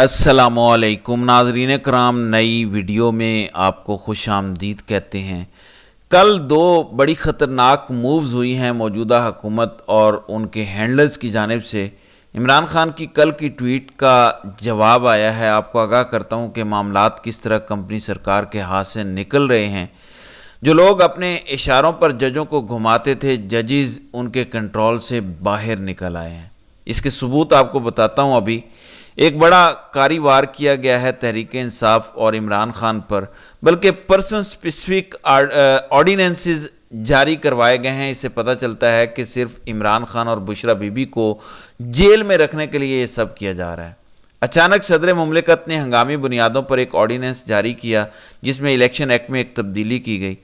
السلام علیکم ناظرین کرام، نئی ویڈیو میں آپ کو خوش آمدید کہتے ہیں۔ کل دو بڑی خطرناک مووز ہوئی ہیں موجودہ حکومت اور ان کے ہینڈلرز کی جانب سے۔ عمران خان کی کل کی ٹویٹ کا جواب آیا ہے۔ آپ کو آگاہ کرتا ہوں کہ معاملات کس طرح کمپنی سرکار کے ہاتھ سے نکل رہے ہیں۔ جو لوگ اپنے اشاروں پر ججوں کو گھماتے تھے، ججز ان کے کنٹرول سے باہر نکل آئے ہیں۔ اس کے ثبوت آپ کو بتاتا ہوں۔ ابھی ایک بڑا کاری وار کیا گیا ہے تحریک انصاف اور عمران خان پر، بلکہ پرسن سپیسیفک آرڈیننسز جاری کروائے گئے ہیں۔ اس سے پتہ چلتا ہے کہ صرف عمران خان اور بشرا بی بی کو جیل میں رکھنے کے لیے یہ سب کیا جا رہا ہے۔ اچانک صدر مملکت نے ہنگامی بنیادوں پر ایک آرڈیننس جاری کیا جس میں الیکشن ایکٹ میں ایک تبدیلی کی گئی۔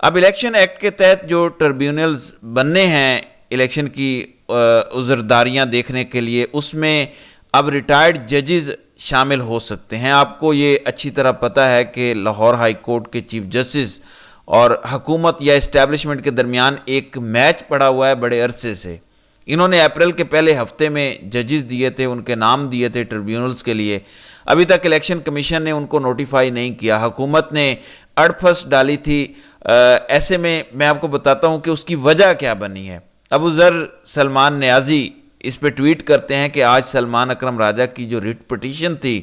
اب الیکشن ایکٹ کے تحت جو ٹربیونلز بننے ہیں الیکشن کی عذرداریاں دیکھنے کے لیے، اس میں اب ریٹائرڈ ججز شامل ہو سکتے ہیں۔ آپ کو یہ اچھی طرح پتہ ہے کہ لاہور ہائی کورٹ کے چیف جسٹس اور حکومت یا اسٹیبلشمنٹ کے درمیان ایک میچ پڑا ہوا ہے بڑے عرصے سے۔ انہوں نے اپریل کے پہلے ہفتے میں ججز دیے تھے، ان کے نام دیے تھے ٹریبیونلز کے لیے۔ ابھی تک الیکشن کمیشن نے ان کو نوٹیفائی نہیں کیا، حکومت نے اڑپھس ڈالی تھی۔ ایسے میں آپ کو بتاتا ہوں کہ اس کی وجہ کیا بنی ہے۔ ابو ذر سلمان نیازی اس پہ ٹویٹ کرتے ہیں کہ آج سلمان اکرم راجہ کی جو ریٹ پٹیشن تھی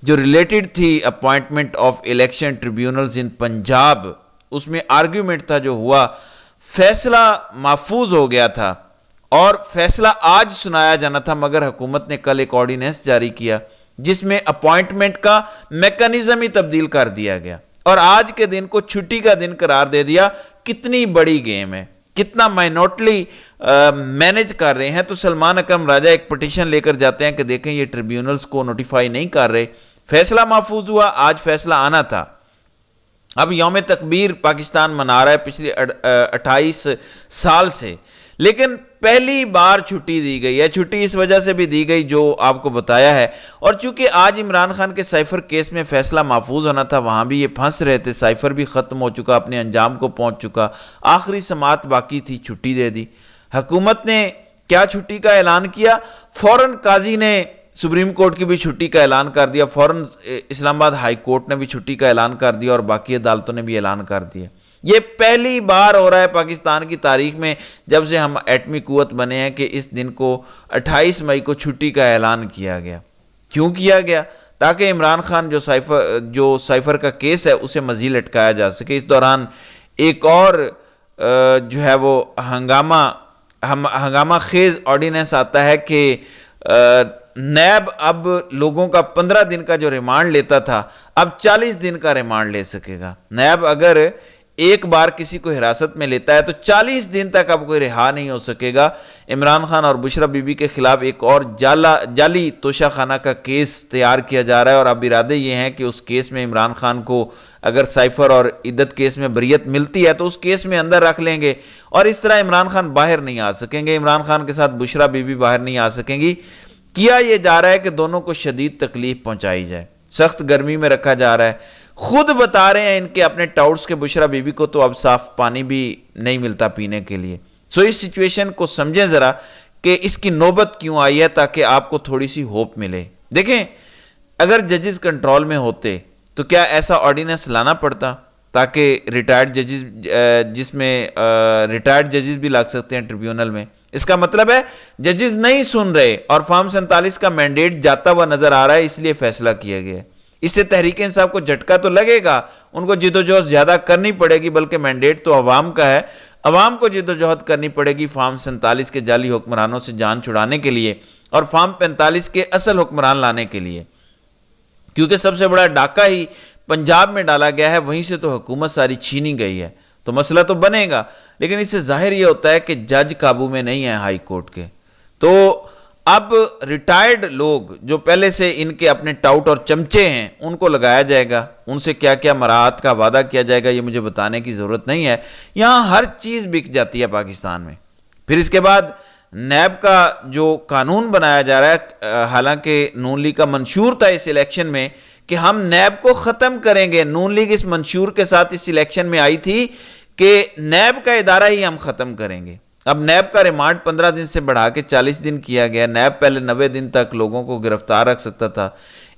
جو ریلیٹڈ تھی اپوائنٹمنٹ آف الیکشن ٹریبیونلز ان پنجاب، اس میں آرگیومنٹ تھا جو ہوا، فیصلہ محفوظ ہو گیا تھا اور فیصلہ آج سنایا جانا تھا، مگر حکومت نے کل ایک آرڈیننس جاری کیا جس میں اپوائنٹمنٹ کا میکانزم ہی تبدیل کر دیا گیا اور آج کے دن کو چھٹی کا دن قرار دے دیا۔ کتنی بڑی گیم ہے، کتنا مائنوٹلی مینج کر رہے ہیں۔ تو سلمان اکرم راجہ ایک پٹیشن لے کر جاتے ہیں کہ دیکھیں یہ ٹریبیونلز کو نوٹیفائی نہیں کر رہے، فیصلہ محفوظ ہوا، آج فیصلہ آنا تھا۔ اب یوم تکبیر پاکستان منا رہا ہے پچھلے 28 سال سے، لیکن پہلی بار چھٹی دی گئی ہے۔ چھٹی اس وجہ سے بھی دی گئی جو آپ کو بتایا ہے، اور چونکہ آج عمران خان کے سائفر کیس میں فیصلہ محفوظ ہونا تھا، وہاں بھی یہ پھنس رہے تھے، سائفر بھی ختم ہو چکا، اپنے انجام کو پہنچ چکا، آخری سماعت باقی تھی، چھٹی دے دی۔ حکومت نے کیا چھٹی کا اعلان کیا؟ فوراً قاضی نے سپریم کورٹ کی بھی چھٹی کا اعلان کر دیا، فوراً اسلام آباد ہائی کورٹ نے بھی چھٹی کا اعلان کر دیا اور باقی عدالتوں نے بھی اعلان کر دیا۔ یہ پہلی بار ہو رہا ہے پاکستان کی تاریخ میں جب سے ہم ایٹمی قوت بنے ہیں کہ اس دن کو 28 مئی کو چھٹی کا اعلان کیا گیا۔ کیوں کیا گیا؟ تاکہ عمران خان جو سائفر کا کیس ہے اسے مزید لٹکایا جا سکے۔ اس دوران ایک اور جو ہے وہ ہنگامہ خیز آرڈیننس آتا ہے کہ نیب اب لوگوں کا 15 دن کا جو ریمانڈ لیتا تھا اب 40 دن کا ریمانڈ لے سکے گا۔ نیب اگر ایک بار کسی کو حراست میں لیتا ہے تو 40 دن تک اب کوئی رہا نہیں ہو سکے گا۔ عمران خان اور بشرا بی بی کے خلاف ایک اور جعلی توشہ خانہ کا کیس تیار کیا جا رہا ہے، اور اب ارادے یہ ہیں کہ اس کیس میں عمران خان کو اگر سائفر اور عدت کیس میں بریت ملتی ہے تو اس کیس میں اندر رکھ لیں گے، اور اس طرح عمران خان باہر نہیں آ سکیں گے، عمران خان کے ساتھ بشرا بی بی باہر نہیں آ سکیں گی۔ کیا یہ جا رہا ہے کہ دونوں کو شدید تکلیف پہنچائی جائے، سخت گرمی میں رکھا جا رہا ہے۔ خود بتا رہے ہیں ان کے اپنے ٹاؤٹس کے بشرا بی بی کو تو اب صاف پانی بھی نہیں ملتا پینے کے لیے۔ اس سچویشن کو سمجھیں ذرا کہ اس کی نوبت کیوں آئی ہے، تاکہ آپ کو تھوڑی سی ہوپ ملے۔ دیکھیں، اگر ججز کنٹرول میں ہوتے تو کیا ایسا آرڈیننس لانا پڑتا تاکہ ریٹائرڈ ججز، جس میں ریٹائرڈ ججز بھی لگ سکتے ہیں ٹریبیونل میں؟ اس کا مطلب ہے ججز نہیں سن رہے اور فارم 47 کا مینڈیٹ جاتا ہوا نظر آ رہا ہے، اس لیے فیصلہ کیا گیا ہے۔ اس سے تحریک انصاف کو جھٹکا تو لگے گا، ان کو جدوجہد زیادہ کرنی پڑے گی، بلکہ مینڈیٹ تو عوام کا ہے، عوام کو جدوجہد کرنی پڑے گی فارم 47 کے جعلی حکمرانوں سے جان چھڑانے کے لیے اور فارم 45 کے اصل حکمران لانے کے لیے، کیونکہ سب سے بڑا ڈاکہ ہی پنجاب میں ڈالا گیا ہے، وہیں سے تو حکومت ساری چھینی گئی ہے۔ تو مسئلہ تو بنے گا، لیکن اس سے ظاہر یہ ہوتا ہے کہ جج قابو میں نہیں ہیں ہائی کورٹ کے۔ تو اب ریٹائرڈ لوگ جو پہلے سے ان کے اپنے ٹاؤٹ اور چمچے ہیں ان کو لگایا جائے گا، ان سے کیا کیا مراعات کا وعدہ کیا جائے گا یہ مجھے بتانے کی ضرورت نہیں ہے، یہاں ہر چیز بک جاتی ہے پاکستان میں۔ پھر اس کے بعد نیب کا جو قانون بنایا جا رہا ہے، حالانکہ نون لیگ کا منشور تھا اس الیکشن میں کہ ہم نیب کو ختم کریں گے، نون لیگ اس منشور کے ساتھ اس الیکشن میں آئی تھی کہ نیب کا ادارہ ہی ہم ختم کریں گے۔ اب نیب کا ریمانڈ 15 دن سے بڑھا کے 40 دن کیا گیا۔ نیب پہلے 90 دن تک لوگوں کو گرفتار رکھ سکتا تھا،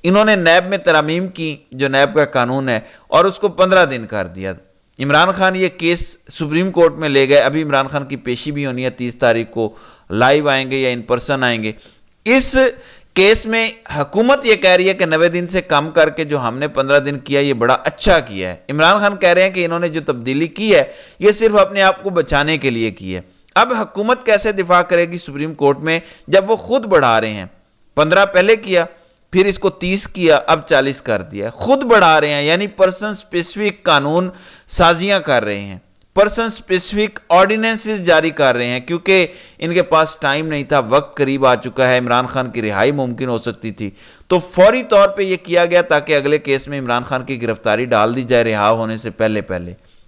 انہوں نے نیب میں ترامیم کی، جو نیب کا قانون ہے، اور اس کو 15 دن کر دیا۔ عمران خان یہ کیس سپریم کورٹ میں لے گئے، ابھی عمران خان کی پیشی بھی ہونی ہے 30 تاریخ کو، لائیو آئیں گے یا ان پرسن آئیں گے۔ اس کیس میں حکومت یہ کہہ رہی ہے کہ 90 دن سے کم کر کے جو ہم نے 15 دن کیا یہ بڑا اچھا کیا ہے۔ عمران خان کہہ رہے ہیں کہ انہوں نے جو تبدیلی کی ہے یہ صرف اپنے آپ کو بچانے کے لیے کی ہے۔ اب حکومت کیسے دفاع کرے گی سپریم کورٹ میں جب وہ خود بڑھا رہے ہیں؟ 15 پہلے کیا، پھر اس کو 30 کیا، اب 40 کر دیا، خود بڑھا رہے ہیں، یعنی پرسن سپیسیفک قانون سازیاں کر رہے ہیں، پرسن سپیسیفک آرڈیننسز جاری کر رہے ہیں، کیونکہ ان کے پاس ٹائم نہیں تھا، وقت قریب آ چکا ہے، عمران خان کی رہائی ممکن ہو سکتی تھی، تو فوری طور پہ یہ کیا گیا تاکہ اگلے کیس میں عمران خان کی گرفتاری ڈال دی جائے رہا ہونے سے پہلے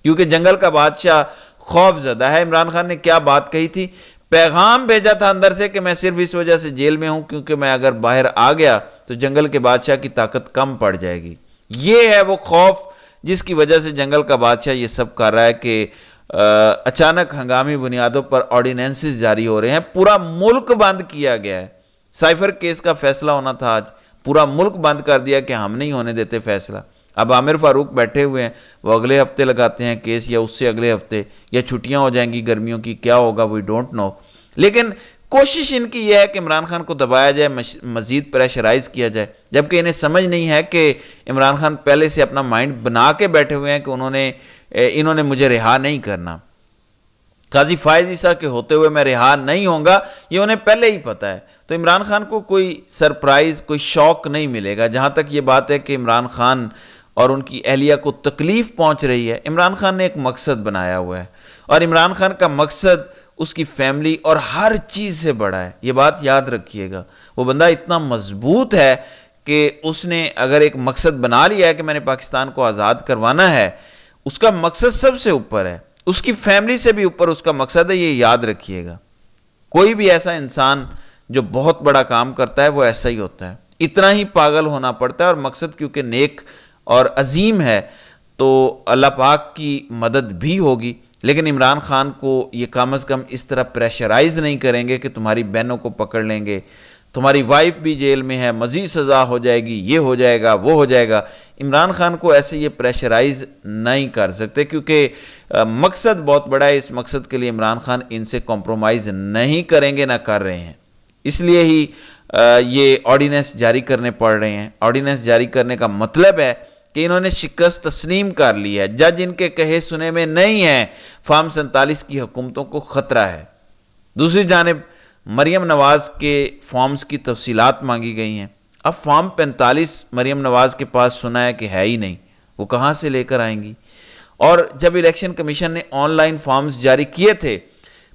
کیونکہ جنگل کا بادشاہ خوف زدہ ہے۔ عمران خان نے کیا بات کہی تھی؟ پیغام بھیجا تھا اندر سے کہ میں صرف اس وجہ سے جیل میں ہوں کیونکہ میں اگر باہر آ گیا تو جنگل کے بادشاہ کی طاقت کم پڑ جائے گی۔ یہ ہے وہ خوف جس کی وجہ سے جنگل کا بادشاہ یہ سب کر رہا ہے کہ اچانک ہنگامی بنیادوں پر آرڈیننسز جاری ہو رہے ہیں، پورا ملک بند کیا گیا ہے۔ سائفر کیس کا فیصلہ ہونا تھا آج، پورا ملک بند کر دیا کہ ہم نہیں ہونے دیتے فیصلہ۔ اب عامر فاروق بیٹھے ہوئے ہیں، وہ اگلے ہفتے لگاتے ہیں کیس یا اس سے اگلے ہفتے، یا چھٹیاں ہو جائیں گی گرمیوں کی، کیا ہوگا وی ڈونٹ نو، لیکن کوشش ان کی یہ ہے کہ عمران خان کو دبایا جائے، مزید پریشرائز کیا جائے، جبکہ انہیں سمجھ نہیں ہے کہ عمران خان پہلے سے اپنا مائنڈ بنا کے بیٹھے ہوئے ہیں کہ انہوں نے مجھے رہا نہیں کرنا، قاضی فائز عیسیٰ کے ہوتے ہوئے میں رہا نہیں ہوں گا، یہ انہیں پہلے ہی پتہ ہے۔ تو عمران خان کو کوئی سرپرائز، کوئی شوق نہیں ملے گا۔ جہاں تک یہ بات ہے کہ عمران خان اور ان کی اہلیہ کو تکلیف پہنچ رہی ہے، عمران خان نے ایک مقصد بنایا ہوا ہے، اور عمران خان کا مقصد اس کی فیملی اور ہر چیز سے بڑا ہے، یہ بات یاد رکھیے گا۔ وہ بندہ اتنا مضبوط ہے کہ اس نے اگر ایک مقصد بنا لیا ہے کہ میں نے پاکستان کو آزاد کروانا ہے، اس کا مقصد سب سے اوپر ہے، اس کی فیملی سے بھی اوپر اس کا مقصد ہے، یہ یاد رکھیے گا۔ کوئی بھی ایسا انسان جو بہت بڑا کام کرتا ہے وہ ایسا ہی ہوتا ہے، اتنا ہی پاگل ہونا پڑتا ہے، اور مقصد کیونکہ نیک اور عظیم ہے تو اللہ پاک کی مدد بھی ہوگی۔ لیکن عمران خان کو یہ کم از کم اس طرح پریشرائز نہیں کریں گے کہ تمہاری بہنوں کو پکڑ لیں گے، تمہاری وائف بھی جیل میں ہے، مزید سزا ہو جائے گی، یہ ہو جائے گا، وہ ہو جائے گا۔ عمران خان کو ایسے یہ پریشرائز نہیں کر سکتے کیونکہ مقصد بہت بڑا ہے، اس مقصد کے لیے عمران خان ان سے کمپرومائز نہیں کریں گے، نہ کر رہے ہیں۔ اس لیے ہی یہ آرڈیننس جاری کرنے پڑ رہے ہیں۔ آرڈیننس جاری کرنے کا مطلب ہے کہ انہوں نے شکست تسلیم کر لی ہے، جج ان کے کہے سنے میں نہیں ہیں، فارم 47 کی حکومتوں کو خطرہ ہے۔ دوسری جانب مریم نواز کے فارمز کی تفصیلات مانگی گئی ہیں۔ اب فارم 45 مریم نواز کے پاس سنا ہے کہ ہے ہی نہیں، وہ کہاں سے لے کر آئیں گی؟ اور جب الیکشن کمیشن نے آن لائن فارمز جاری کیے تھے،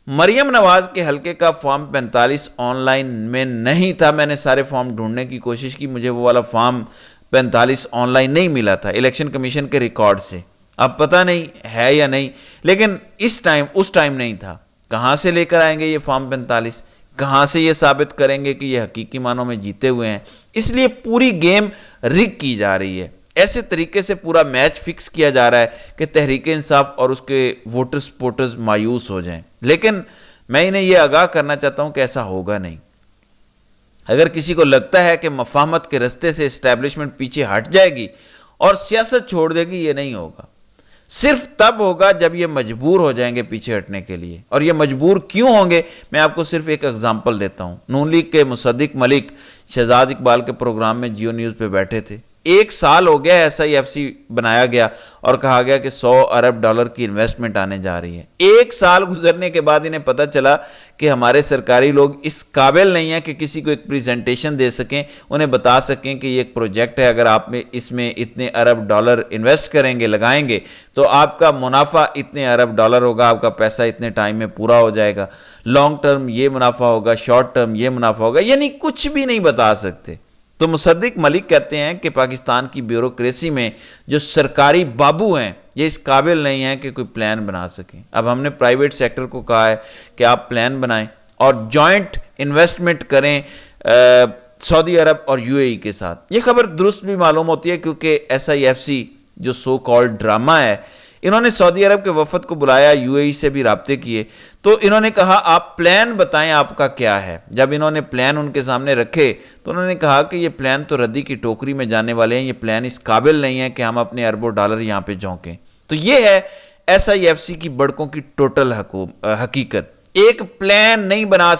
مریم نواز کے حلقے کا فارم 45 آن لائن میں نہیں تھا۔ میں نے سارے فارم ڈھونڈنے کی کوشش کی، مجھے وہ والا فارم 45 آن لائن نہیں ملا تھا الیکشن کمیشن کے ریکارڈ سے۔ اب پتہ نہیں ہے یا نہیں، لیکن اس ٹائم نہیں تھا۔ کہاں سے لے کر آئیں گے یہ فارم 45؟ کہاں سے یہ ثابت کریں گے کہ یہ حقیقی معنوں میں جیتے ہوئے ہیں؟ اس لیے پوری گیم رگ کی جا رہی ہے، ایسے طریقے سے پورا میچ فکس کیا جا رہا ہے کہ تحریک انصاف اور اس کے ووٹر سپورٹرز مایوس ہو جائیں۔ لیکن میں انہیں یہ آگاہ کرنا چاہتا ہوں کہ ایسا ہوگا نہیں۔ اگر کسی کو لگتا ہے کہ مفاہمت کے رستے سے اسٹیبلشمنٹ پیچھے ہٹ جائے گی اور سیاست چھوڑ دے گی، یہ نہیں ہوگا۔ صرف تب ہوگا جب یہ مجبور ہو جائیں گے پیچھے ہٹنے کے لیے۔ اور یہ مجبور کیوں ہوں گے؟ میں آپ کو صرف ایک اگزامپل دیتا ہوں۔ نون لیگ کے مصدق ملک شہزاد اقبال کے پروگرام میں جیو نیوز پہ بیٹھے تھے، 1 سال ہو گیا ایسا ہی ایف سی بنایا گیا اور کہا گیا کہ $100 ارب کی انویسٹمنٹ آنے جا رہی ہے۔ 1 سال گزرنے کے بعد انہیں پتہ چلا کہ ہمارے سرکاری لوگ اس قابل نہیں ہیں کہ کسی کو ایک پریزنٹیشن دے سکیں، انہیں بتا سکیں کہ یہ ایک پروجیکٹ ہے، اگر آپ اس میں اتنے $1 ارب انویسٹ کریں گے، لگائیں گے تو آپ کا منافع اتنے $1 ارب ہوگا، آپ کا پیسہ اتنے ٹائم میں پورا ہو جائے گا، لانگ ٹرم یہ منافع ہوگا، شارٹ ٹرم یہ منافع ہوگا، یعنی کچھ بھی نہیں بتا سکتے۔ تو مصدق ملک کہتے ہیں کہ پاکستان کی بیوروکریسی میں جو سرکاری بابو ہیں یہ اس قابل نہیں ہیں کہ کوئی پلان بنا سکیں۔ اب ہم نے پرائیویٹ سیکٹر کو کہا ہے کہ آپ پلان بنائیں اور جوائنٹ انویسٹمنٹ کریں سعودی عرب اور UAE کے ساتھ۔ یہ خبر درست بھی معلوم ہوتی ہے کیونکہ SIFC جو سو کالڈ ڈرامہ ہے، انہوں نے سعودی عرب کے وفد کو بلایا، UAE سے بھی رابطے کیے، تو انہوں نے کہا آپ پلان بتائیں آپ کا کیا ہے۔ جب انہوں نے پلان ان کے سامنے رکھے تو انہوں نے کہا کہ یہ پلان تو ردی کی ٹوکری میں جانے والے ہیں، یہ پلان اس قابل نہیں ہے کہ ہم اپنے اربوں ڈالر یہاں پہ جھونکیں۔ تو یہ ہے SIFC کی بڑکوں کی ٹوٹل حقیقت۔ ایک پلان نہیں بنا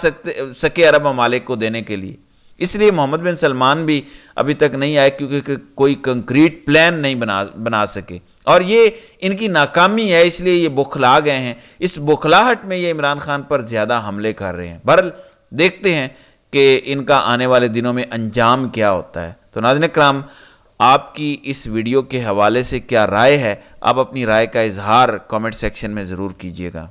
سکے عرب ممالک کو دینے کے لیے، اس لیے محمد بن سلمان بھی ابھی تک نہیں آئے، کیونکہ کوئی کنکریٹ پلان نہیں بنا سکے، اور یہ ان کی ناکامی ہے، اس لیے یہ بوکھلا گئے ہیں۔ اس بوکھلاہٹ میں یہ عمران خان پر زیادہ حملے کر رہے ہیں۔ بہرحال دیکھتے ہیں کہ ان کا آنے والے دنوں میں انجام کیا ہوتا ہے۔ تو ناظرین کرام، آپ کی اس ویڈیو کے حوالے سے کیا رائے ہے؟ آپ اپنی رائے کا اظہار کامنٹ سیکشن میں ضرور کیجیے گا۔